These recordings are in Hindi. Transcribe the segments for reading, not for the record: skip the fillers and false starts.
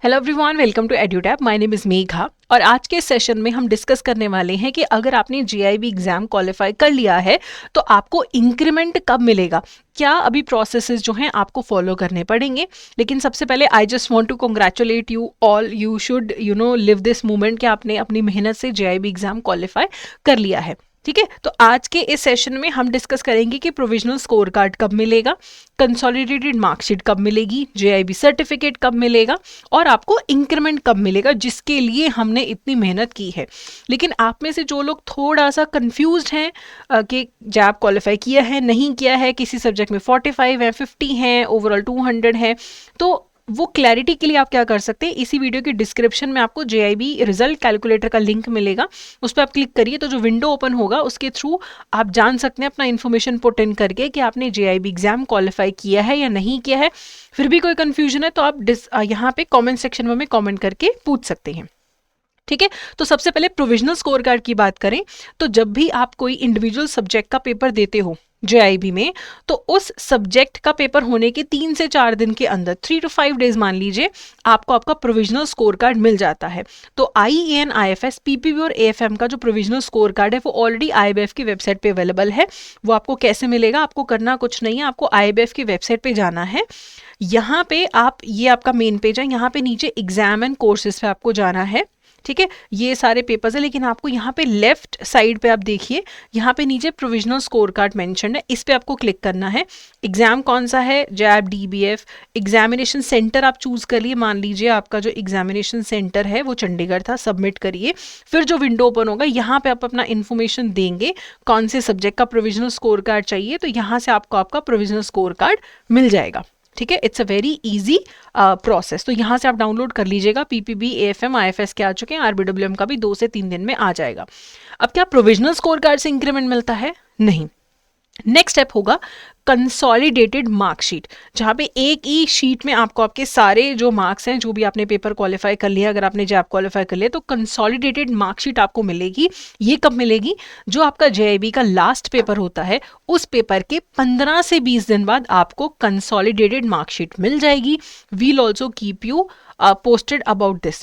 Hello everyone, welcome to Edutap. My name is Megha और आज के सेशन में हम डिस्कस करने वाले हैं कि अगर आपने जीआईबी एग्ज़ाम क्वालिफाई कर लिया है तो आपको इंक्रीमेंट कब मिलेगा, क्या अभी प्रोसेसेस जो हैं आपको फॉलो करने पड़ेंगे। लेकिन सबसे पहले I just want to congratulate you all, you should live this moment कि आपने अपनी मेहनत से जीआईबी एग्ज़ाम क्वालिफाई कर लिया है। ठीक है, तो आज के इस सेशन में हम डिस्कस करेंगे कि प्रोविजनल स्कोर कार्ड कब मिलेगा, कंसोलिडेटेड मार्कशीट कब मिलेगी, जेआईबी सर्टिफिकेट कब मिलेगा और आपको इंक्रीमेंट कब मिलेगा जिसके लिए हमने इतनी मेहनत की है। लेकिन आप में से जो लोग थोड़ा सा कंफ्यूज्ड हैं कि जैब क्वालिफाई किया है नहीं किया है, किसी सब्जेक्ट में 45 है, 50 है, ओवरऑल 200 है, तो वो क्लैरिटी के लिए आप क्या कर सकते हैं, इसी वीडियो के डिस्क्रिप्शन में आपको जेआईबी रिजल्ट कैलकुलेटर का लिंक मिलेगा, उस पर आप क्लिक करिए तो जो विंडो ओपन होगा उसके थ्रू आप जान सकते हैं अपना इन्फॉर्मेशन पुट इन करके कि आपने जेआईबी एग्जाम क्वालिफाई किया है या नहीं किया है। फिर भी कोई कंफ्यूजन है तो आप यहाँ पे कमेंट सेक्शन में कमेंट करके पूछ सकते हैं। ठीक है, तो सबसे पहले प्रोविजनल स्कोर कार्ड की बात करें तो जब भी आप कोई इंडिविजुअल सब्जेक्ट का पेपर देते हो जेआईबी में, तो उस सब्जेक्ट का पेपर होने के 3 से 4 दिन के अंदर 3 to 5 डेज मान लीजिए आपको आपका प्रोविजनल स्कोर कार्ड मिल जाता है। तो IAN IFS PPB और AFM का जो प्रोविजनल स्कोर कार्ड है वो ऑलरेडी IBF की वेबसाइट पे अवेलेबल है। वो आपको कैसे मिलेगा, आपको करना कुछ नहीं है, आपको IBF की वेबसाइट पे जाना है। यहाँ पे आप, ये आपका मेन पेज है, यहाँ पे नीचे एग्जाम एंड कोर्सेज पे आपको जाना है। ठीक है, ये सारे पेपर्स है, लेकिन आपको यहाँ पे लेफ्ट साइड पे आप देखिए, यहाँ पे नीचे प्रोविजनल स्कोर कार्ड मेंशन है, इस पे आपको क्लिक करना है। एग्जाम कौन सा है, जैब DBF। एग्जामिनेशन सेंटर आप चूज कर लिए, मान लीजिए आपका जो एग्जामिनेशन सेंटर है वो चंडीगढ़ था, सबमिट करिए। फिर जो विंडो ओपन होगा यहाँ पे आप अपना इन्फॉर्मेशन देंगे कौन से सब्जेक्ट का प्रोविजनल स्कोर कार्ड चाहिए, तो यहाँ से आपको आपका प्रोविजनल स्कोर कार्ड मिल जाएगा। ठीक है, it's a very easy process. तो यहाँ से आप डाउनलोड कर लीजिएगा। PPB AFM IFS के आ चुके हैं, RBWM का भी 2 से 3 दिन में आ जाएगा। अब क्या प्रोविजनल स्कोर कार्ड से इंक्रीमेंट मिलता है? नहीं। नेक्स्ट स्टेप होगा कंसोलिडेटेड मार्कशीट, जहाँ पे एक ही शीट में आपको आपके सारे जो मार्क्स हैं, जो भी आपने पेपर क्वालिफाई कर लिया, अगर आपने जैब क्वालिफाई कर लिया तो कंसोलिडेटेड मार्कशीट आपको मिलेगी। ये कब मिलेगी? जो आपका जेआईबी का लास्ट पेपर होता है उस पेपर के 15 से 20 दिन बाद आपको कंसोलिडेटेड मार्कशीट मिल जाएगी। We'll also keep you posted about this.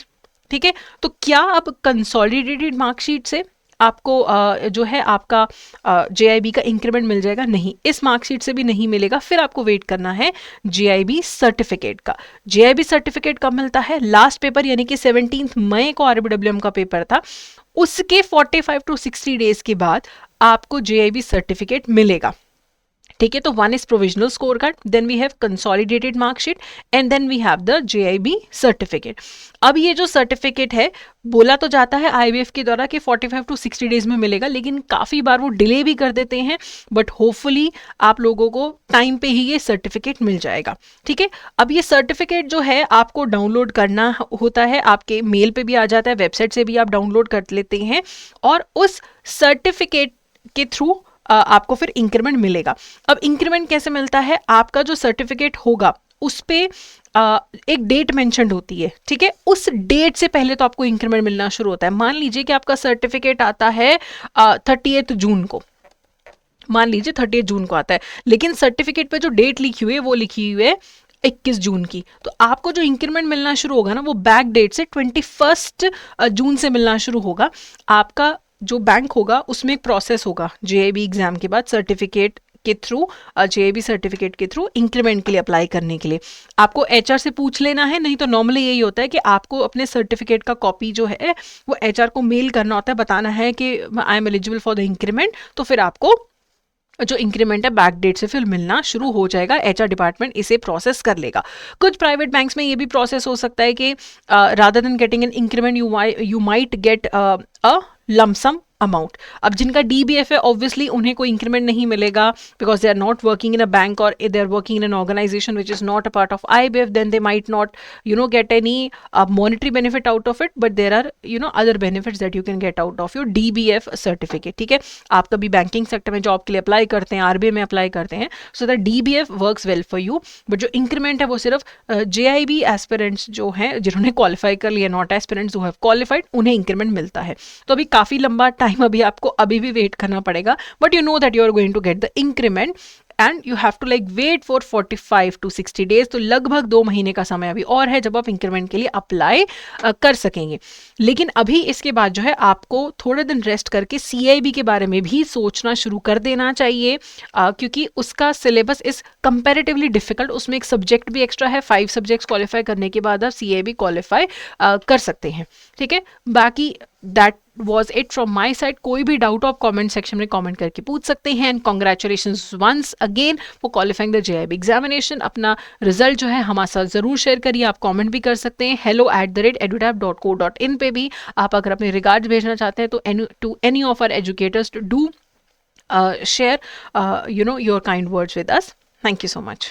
ठीक है, तो क्या अब कंसोलिडेटेड मार्कशीट से आपको जो है आपका जेआईबी का इंक्रीमेंट मिल जाएगा? नहीं, इस मार्कशीट से भी नहीं मिलेगा। फिर आपको वेट करना है जेआईबी सर्टिफिकेट का। जेआईबी सर्टिफिकेट कब मिलता है? लास्ट पेपर यानी कि 17 मई को RBWM का पेपर था, उसके 45 to 60 डेज के बाद आपको जेआईबी सर्टिफिकेट मिलेगा। ठीक है, तो one is provisional score card, then we have consolidated marksheet and then we have the JIB certificate. अब ये जो सर्टिफिकेट है, बोला तो जाता है IBF के द्वारा कि 45 to 60 डेज में मिलेगा, लेकिन काफ़ी बार वो डिले भी कर देते हैं, बट होपफुली आप लोगों को टाइम पे ही ये सर्टिफिकेट मिल जाएगा। ठीक है, अब ये सर्टिफिकेट जो है आपको डाउनलोड करना होता है, आपके मेल पे भी आ जाता है, वेबसाइट से भी आप डाउनलोड कर लेते हैं और उस सर्टिफिकेट के थ्रू आपको फिर इंक्रीमेंट मिलेगा। अब इंक्रीमेंट कैसे मिलता है? आपका जो सर्टिफिकेट होगा उस पे एक डेट मेंशन्ड होती है। ठीक है, उस डेट से पहले तो आपको इंक्रीमेंट मिलना शुरू होता है। मान लीजिए कि आपका सर्टिफिकेट आता है 30 जून को, मान लीजिए 30 जून को आता है, लेकिन सर्टिफिकेट पे जो डेट लिखी हुई है वो लिखी हुई है 21 जून की, तो आपको जो इंक्रीमेंट मिलना शुरू होगा ना वो बैक डेट से 21 जून से मिलना शुरू होगा। आपका जो बैंक होगा उसमें एक प्रोसेस होगा जेआईबी एग्जाम के बाद सर्टिफिकेट के थ्रू, जेआईबी सर्टिफिकेट के थ्रू इंक्रीमेंट के लिए अप्लाई करने के लिए आपको HR से पूछ लेना है। नहीं तो नॉर्मली यही होता है कि आपको अपने सर्टिफिकेट का कॉपी जो है वो HR को मेल करना होता है, बताना है कि I am eligible for the increment, तो फिर आपको जो इंक्रीमेंट है बैक डेट से फिर मिलना शुरू हो जाएगा। HR डिपार्टमेंट इसे प्रोसेस कर लेगा। कुछ प्राइवेट बैंक्स में ये भी प्रोसेस हो सकता है कि rather than getting an increment you might get a lump sum amount. अब जिनका DBF है ऑब्वियसली उन्हें कोई इंक्रीमेंट नहीं मिलेगा, because they are not working in a bank और they are working in an organization which is not a part of IBF, then they might not get any monetary benefit out of it, but there are other benefits that you can get out of your DBF certificate. ठीक है, आप कभी बैंकिंग सेक्टर में जॉब के लिए अप्लाई करते हैं, RBI में अप्लाई करते हैं, so that DBF works well for you, but जो इंक्रीमेंट है वो सिर्फ JIB एस्पिरेंट्स जो हैं जिन्होंने क्वालिफाई कर लिया, not aspirants who have qualified, उन्हें इंक्रीमेंट मिलता है। तो अभी काफ़ी लंबा टाइम अभी आपको अभी भी वेट करना पड़ेगा, but you know that you are going to get the increment and you have to like wait for 45 to 60 days, तो लगभग 2 महीने का समय अभी और है जब आप इंक्रीमेंट के लिए अप्लाई कर सकेंगे। लेकिन अभी इसके बाद जो है आपको थोड़े दिन रेस्ट करके CIB के बारे में भी सोचना शुरू कर देना चाहिए, क्योंकि उसका सिलेबस इज कंपैरेटिवली डिफिकल्ट, उसमें एक सब्जेक्ट भी एक्स्ट्रा है, 5 सब्जेक्ट्स क्वालिफाई करने के बाद आप CIB क्वालिफाई कर सकते हैं। ठीक है, बाकी that was it from my side. कोई भी डाउट हो आप कॉमेंट सेक्शन में कॉमेंट करके पूछ सकते हैं। And congratulations once again for qualifying the JIB examination. अपना रिजल्ट जो है हमारे साथ जरूर शेयर करिए, आप कॉमेंट भी कर सकते हैं hello@edutap.co.in पे भी आप अगर अपने रिगार्ड्स भेजना चाहते हैं तो to any of our educators to do share your kind words with us. Thank you so much.